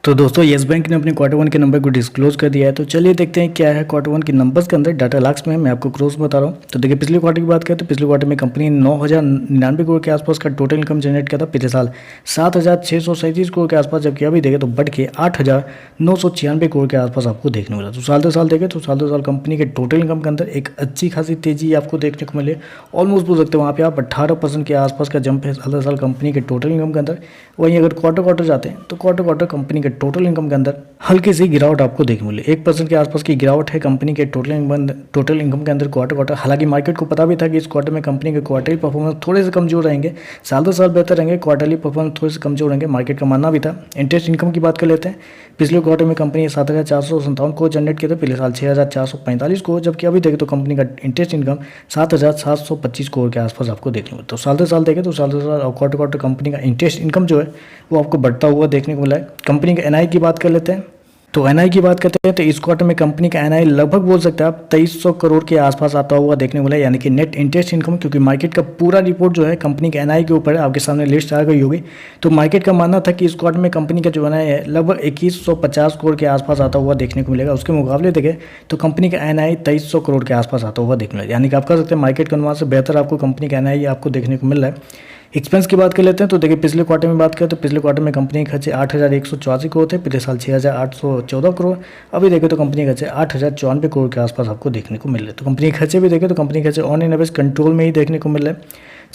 तो दोस्तों yes bank ने अपने क्वार्टर वन के नंबर को डिस्क्लोज कर दिया है। तो चलिए देखते हैं क्या है क्वार्टर वन के नंबर्स के अंदर डाटा लाक्स में। मैं आपको क्रॉस बता रहा हूँ। तो देखिए पिछले क्वार्टर की बात करें तो पिछले क्वार्टर में कंपनी ने 9,099 करोड़ के आसपास का टोटल इनकम जनरेट किया था। पिछले साल 7,637 करोड़ के आसपास जबकि अभी देखें तो बढ़ के 8,996 करोड़ के आसपास आपको देखने को मिला। तो साल दो साल देखें तो साल दो साल कंपनी के टोटल इनकम के अंदर एक अच्छी खासी तेजी आपको देखने को मिले। ऑलमोस्ट बोल सकते हैं वहाँ पे आप 18% के आसपास का जंप है साल दो साल कंपनी के टोटल इनकम के अंदर। वहीं अगर क्वार्टर जाते हैं तो क्वार्टर कंपनी के टोटल इनकम के अंदर हल्की सी गिरावट आपको देखने मिली। 1% के आसपास की गिरावट है कंपनी के टोटल इनकम के अंदर क्वार्टर। हालांकि मार्केट को पता भी था कि इस क्वार्टर में कंपनी के क्वार्टरली परफॉर्मेंस थोड़े से कमजोर रहेंगे, साल दो साल बेहतर रहेंगे, क्वार्टरली परफॉर्मेंस थोड़े से कमजोर रहेंगे, मार्केट का मानना भी था। इंटरेस्ट इनकम की बात कर लेते हैं। पिछले क्वार्टर में कंपनी ने 7,457 करोड़ जनरेट किए थे, पिछले साल 6,445 करोड़, जबकि अभी देखें तो कंपनी का इंटरेस्ट इनकम 7,725 करोड़ के आसपास आपको देखने को मिलता है। तो साल दो साल देखें तो साल दो साल क्वार्टर कंपनी का इंटरेस्ट इनकम जो है वो आपको बढ़ता हुआ देखने को मिला है। कंपनी के एनआई की बात कर लेते हैं। तो एनआई की बात करते हैं तो इस क्वार्टर में कंपनी का एनआई लगभग बोल सकते हैं आप 2300 करोड़ के आसपास आता हुआ देखने को मिला, यानी कि नेट इंटरेस्ट इनकम। क्योंकि मार्केट का पूरा रिपोर्ट जो है कंपनी के एनआई के ऊपर है, आपके सामने लिस्ट आ गई होगी। तो मार्केट का मानना था कि इस क्वार्टर में कंपनी का जो एनआई है लगभग 2150 करोड़ के आसपास आता हुआ देखने को मिलेगा। उसके मुकाबले देखें तो कंपनी का एनआई 2300 करोड़ के आसपास आता हुआ देखने को मिलेगा, यानी कि आप कह सकते हैं मार्केट के अनुमान से बेहतर आपको कंपनी का एनआई आपको देखने को मिल रहा है। एक्सपेंस की बात कर लेते हैं। तो देखिए पिछले क्वार्टर में बात करें तो पिछले क्वार्टर में कंपनी के खर्चे 8,184 करोड़ थे, पिछले साल 6,814 करोड़। अभी देखें तो कंपनी के खर्चे 8,094 करोड़ के आसपास आपको देखने को मिल रहे हैं। तो कंपनी के खर्चे भी देखें तो कंपनी के खर्चे ऑन एन एवरेज कंट्रोल में ही देखने को मिल रहे हैं।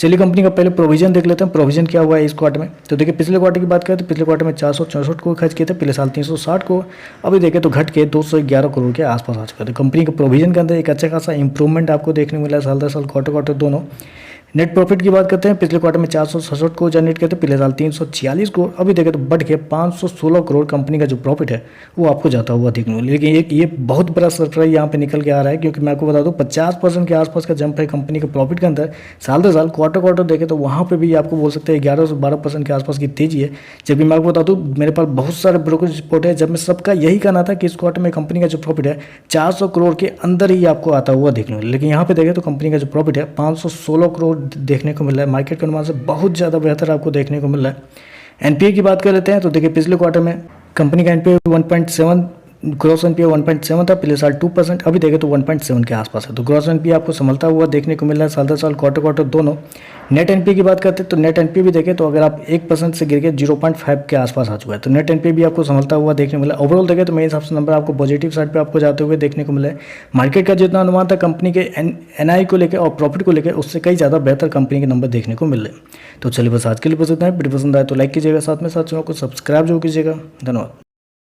चलिए कंपनी का पहले प्रोविजन देख लेते हैं, प्रोविजन क्या हुआ है इस क्वार्टर में। तो देखिए पिछले क्वार्टर की बात करें तो पिछले क्वार्टर में 464 करोड़ खर्च किए थे, पिछले साल 360 करोड़। अभी देखें तो घट के 211 करोड़ के आसपास आ चुका है। तो कंपनी के प्रोविजन के अंदर एक अच्छा खासा इंप्रूवमेंट आपको देखने को मिला है साल दर साल क्वार्टर दोनों। नेट प्रॉफिट की बात करते हैं। पिछले क्वार्टर में 467 करोड़ जनरेट किए थे, पिछले साल 346 करोड़। अभी देखें तो बढ़ के 516 करोड़ कंपनी का जो प्रॉफिट है वो आपको जाता हुआ देखने को मिला। लेकिन ये बहुत बड़ा सरप्राइज यहाँ पे निकल के आ रहा है, क्योंकि मैं आपको बता दूं 50% के आसपास का जंप है कंपनी के प्रॉफिट के अंदर साल दर साल। क्वार्टर देखें तो वहाँ पर भी आपको बोल सकते हैं 11 से 12% के आसपास की तेजी है। जबकि मैं आपको बता दूँ मेरे पास बहुत सारे ब्रोकरेज रिपोर्ट है, जब मैं सबका यही कहना था कि इस क्वार्टर में कंपनी का जो प्रॉफिट है 400 करोड़ के अंदर ही आपको आता हुआ देखने को मिला। लेकिन यहाँ पे देखें तो कंपनी का जो प्रॉफिट है 516 करोड़ देखने को मिला है। मार्केट के अनुमान से बहुत ज़्यादा बेहतर आपको देखने को मिल रहा है। एनपीए की बात कर लेते हैं। तो देखिए पिछले क्वार्टर में कंपनी का एनपीए 1.7 ग्रॉस एनपीए 1.7 था, पिछले साल 2%। अभी देखें तो 1.7 के आसपास है। तो ग्रॉस एनपीए आपको संभलता हुआ देखने को मिल रहा है साल दर साल क्वार्टर दोनों। नेट एनपीए की बात करते हैं तो नेट एनपीए भी देखें तो अगर आप 1% से गिर के 0.5 के आसपास आ चुका है। तो नेट एनपीए भी आपको संभलता हुआ देखने को मिला। ओवरऑल देखें तो मेरे हिसाब से नंबर आपको पॉजिटिव साइड पे आपको जाते हुए देखने को मिला है। मार्केट का जितना अनुमान था कंपनी के एनआई को लेकर और प्रॉफिट को लेकर उससे कई ज़्यादा बेहतर कंपनी के नंबर देखने को मिल रहे हैं। तो चलिए बस आज के लिए बस इतना है। वीडियो पसंद आए तो लाइक कीजिएगा, साथ में साथ चैनल को सब्सक्राइब जरूर कीजिएगा। धन्यवाद।